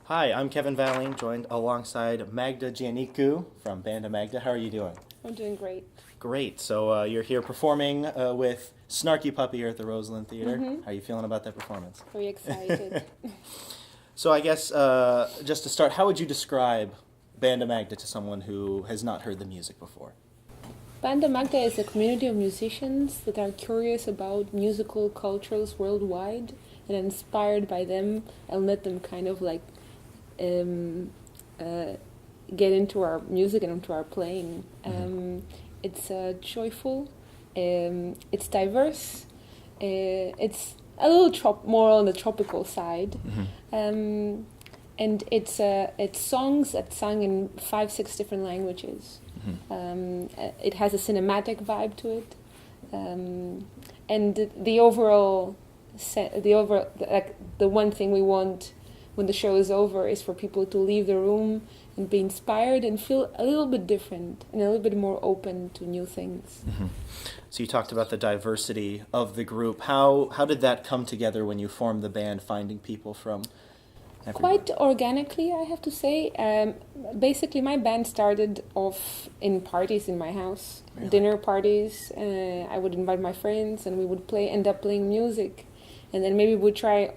Hi, I'm Kevin Valling, joined alongside Magda Giannikou from Banda Magda. How are you doing? I'm doing great. Great. So you're here performing with Snarky Puppy here at the Roseland Theater. How are you feeling about that performance? Very excited. So I guess just to start, how would you describe Banda Magda to someone who has not heard the music before? Banda Magda is a community of musicians that are curious about musical cultures worldwide and inspired by them and let them kind of like get into our music and into our playing. It's joyful, it's diverse, it's a little more on the tropical side, and it's songs that sung in 5-6 different languages. It has a cinematic vibe to it, and the overall the one thing we want when the show is over is for people to leave the room and be inspired and feel a little bit different and a little bit more open to new things. So you talked about the diversity of the group. How did that come together when you formed the band, finding people from everywhere? Quite organically, I have to say. Basically, my band started off in parties in my house, Really? Dinner parties. I would invite my friends, and we would end up playing music, and then maybe we would try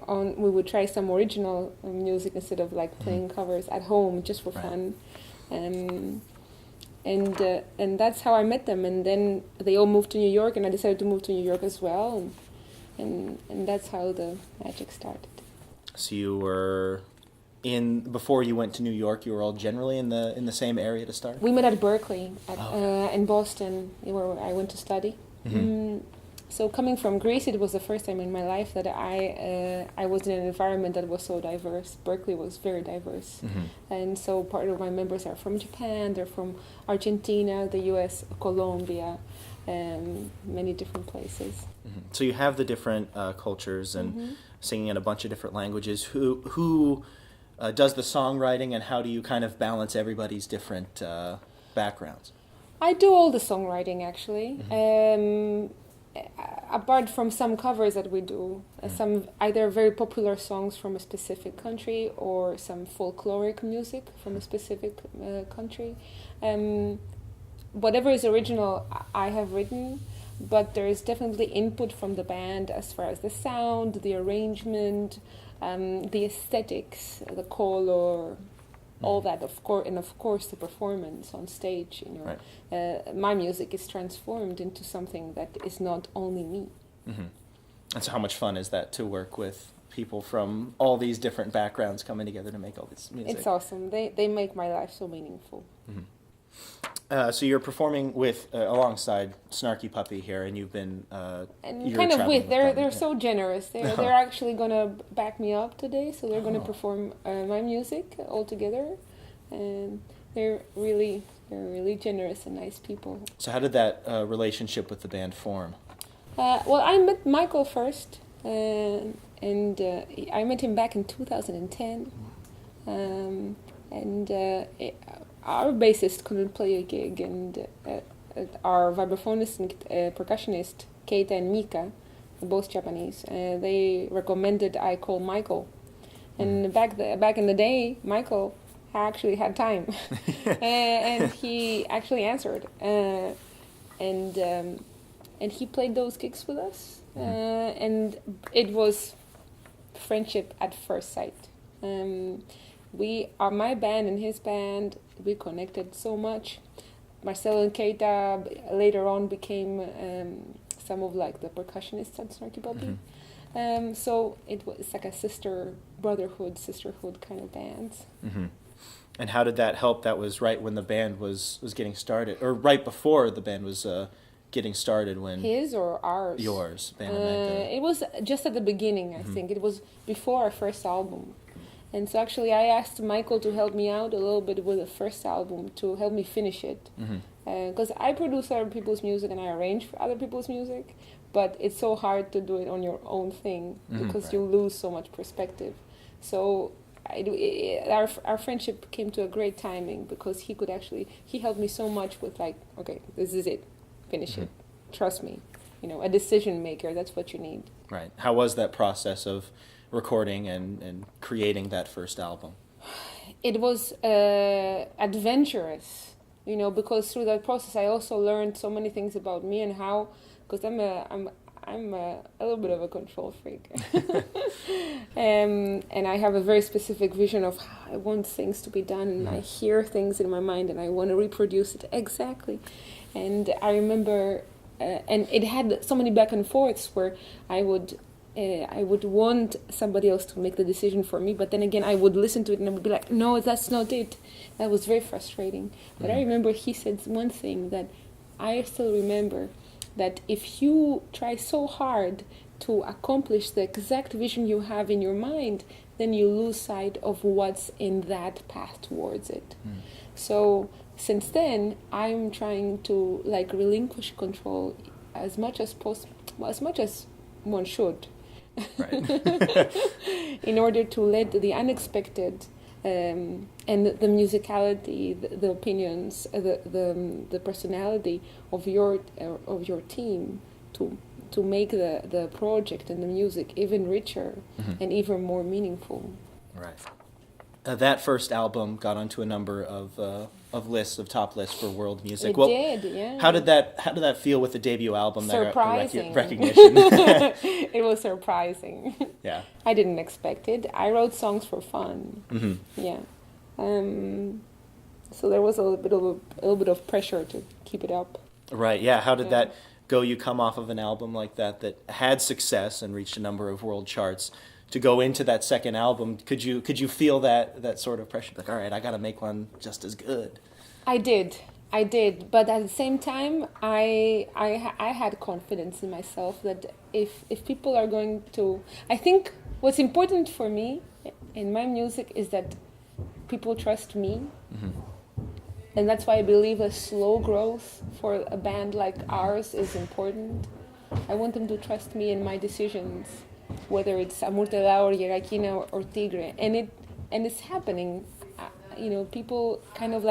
some original music instead of like playing covers at home just for fun. And that's how I met them. And then they all moved to New York, and I decided to move to New York as well. And that's how the magic started. So you were before you went to New York, you were all generally in the same area to start? We met at Berkeley, in Boston, where I went to study. So coming from Greece, it was the first time in my life that I was in an environment that was so diverse. Berkeley was very diverse. And so part of my members are from Japan, they're from Argentina, the US, Colombia, many different places. So you have the different cultures and singing in a bunch of different languages. Who does the songwriting, and how do you kind of balance everybody's different backgrounds? I do all the songwriting, actually. Apart from some covers that we do, some either very popular songs from a specific country or some folkloric music from a specific country. Whatever is original, I have written, but there is definitely input from the band as far as the sound, the arrangement, the aesthetics, the color, all that, of course, the performance on stage. My music is transformed into something that is not only me. And so how much fun is that to work with people from all these different backgrounds coming together to make all this music? It's awesome. They make my life so meaningful. So you're performing with alongside Snarky Puppy here, and you've been and you're kind of traveling they're them. so generous. They're actually gonna back me up today, so they're gonna perform my music all together, and they're really generous and nice people. So how did that relationship with the band form? Well, I met Michael first, and I met him back in 2010, our bassist couldn't play a gig, and our vibraphonist and percussionist, Keita and Mika, both Japanese, they recommended I call Michael. And back in the day, Michael actually had time, and he actually answered, and he played those gigs with us, and it was friendship at first sight. My band and his band, we connected so much. Marcelo and Keita later on became some of like the percussionists at Snarky Puppy. So it's like a sisterhood kind of bands. And how did that help? That was right when the band was getting started, or right before the band was getting started when... His or ours? Yours, Banda Magda. It was just at the beginning, I think. It was before our first album. And so actually I asked Michael to help me out a little bit with the first album, to help me finish it. Because I produce other people's music and I arrange for other people's music, but it's so hard to do it on your own thing because you lose so much perspective. So our friendship came to a great timing because he helped me so much with like, okay, this is it, finish it, trust me. A decision maker, that's what you need. Right. How was that process of recording and creating that first album? It was adventurous, because through that process I also learned so many things about me and how, because I'm a little bit of a control freak, and I have a very specific vision of how I want things to be done, and I hear things in my mind and I want to reproduce it exactly. And I remember, and it had so many back and forths where I would want somebody else to make the decision for me, but then again I would listen to it and I would be like, no, that's not it. That was very frustrating. But I remember he said one thing that I still remember, that if you try so hard to accomplish the exact vision you have in your mind, then you lose sight of what's in that path towards it. So since then, I'm trying to relinquish control as much as possible, as much as one should. Right. In order to let the unexpected and the musicality, the opinions, the personality of your team to make the project and the music even richer and even more meaningful. Right. That first album got onto a number of top lists for world music. It did, yeah. How did that feel with the debut album? Surprising. That recognition. It was surprising. Yeah. I didn't expect it. I wrote songs for fun. Yeah. So there was a little bit of pressure to keep it up. Right. Yeah. How did that go? You come off of an album like that had success and reached a number of world charts. To go into that second album, could you feel that sort of pressure? Like, all right, I got to make one just as good. I did, but at the same time, I had confidence in myself that if people are going to, I think what's important for me in my music is that people trust me, and that's why I believe a slow growth for a band like ours is important. I want them to trust me in my decisions, whether it's Amurtela or Giannikou or Tigre, and it's happening. People kind of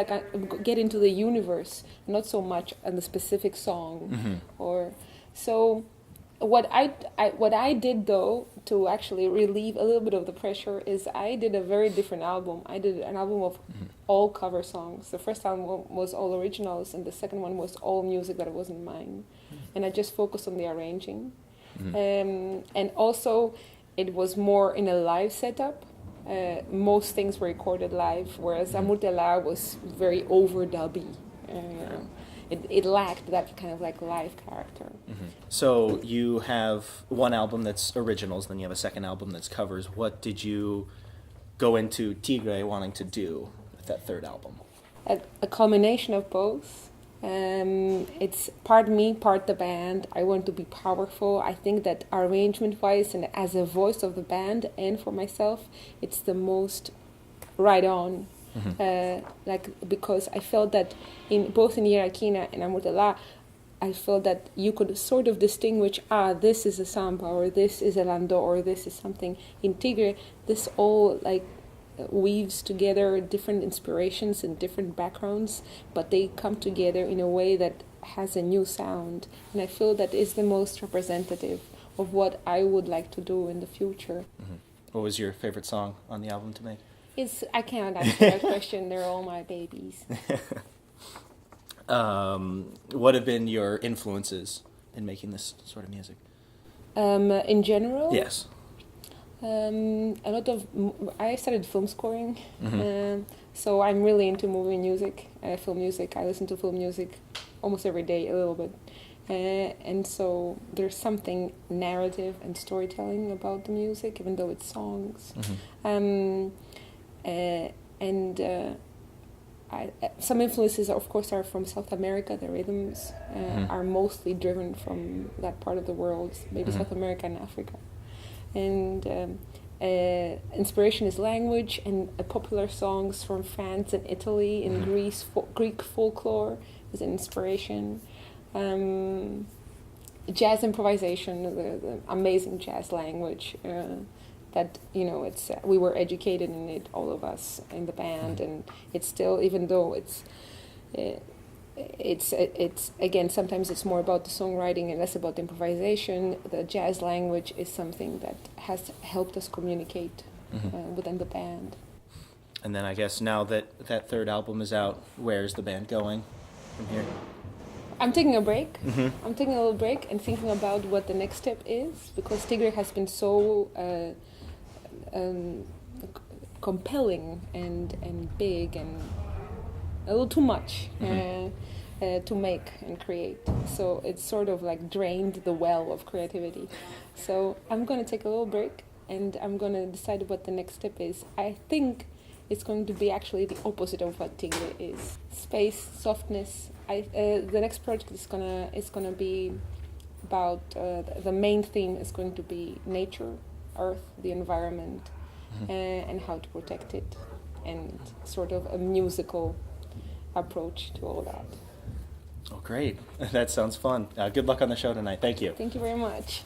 get into the universe, not so much on the specific song, or so. What I did though to actually relieve a little bit of the pressure is I did a very different album. I did an album of all cover songs. The first album was all originals, and the second one was all music that wasn't mine, and I just focused on the arranging. And also, it was more in a live setup. Most things were recorded live, whereas Amurtela was very overdubby. It lacked that kind of live character. So you have one album that's originals, then you have a second album that's covers. What did you go into Tigre wanting to do with that third album? A combination of both. It's part me, part the band. I want to be powerful. I think that arrangement-wise and as a voice of the band and for myself, it's the most right on. Because I felt that both in Giannikou and Amurtela, I felt that you could sort of distinguish, this is a samba, or this is a lando, or this is something. In Tigre, this all weaves together different inspirations and different backgrounds, but they come together in a way that has a new sound, and I feel that is the most representative of what I would like to do in the future. What was your favorite song on the album to make? I cannot answer that question. They're all my babies. What have been your influences in making this sort of music? In general? Yes. I started film scoring, so I'm really into movie music, film music. I listen to film music almost every day, a little bit, and so there's something narrative and storytelling about the music, even though it's songs. Some influences, of course, are from South America. The rhythms are mostly driven from that part of the world, maybe South America and Africa. And inspiration is language and popular songs from France and Italy and Greece. Greek folklore is an inspiration. Jazz improvisation, the amazing jazz language that we were educated in it, all of us in the band, and it's still, even though it's again, sometimes it's more about the songwriting and less about the improvisation. The jazz language is something that has helped us communicate within the band. And then I guess now that that third album is out, where's the band going from here? I'm taking a break. Mm-hmm. I'm taking a little break and thinking about what the next step is, because Tigre has been so compelling and big and a little too much to make and create. So it's sort of like drained the well of creativity. So I'm going to take a little break and I'm going to decide what the next step is. I think it's going to be actually the opposite of what Tigre is. Space, softness. The next project is gonna be about the main theme is going to be nature, earth, the environment, and how to protect it, and sort of a musical approach to all that. Oh, great. That sounds fun. Good luck on the show tonight. Thank you. Thank you very much.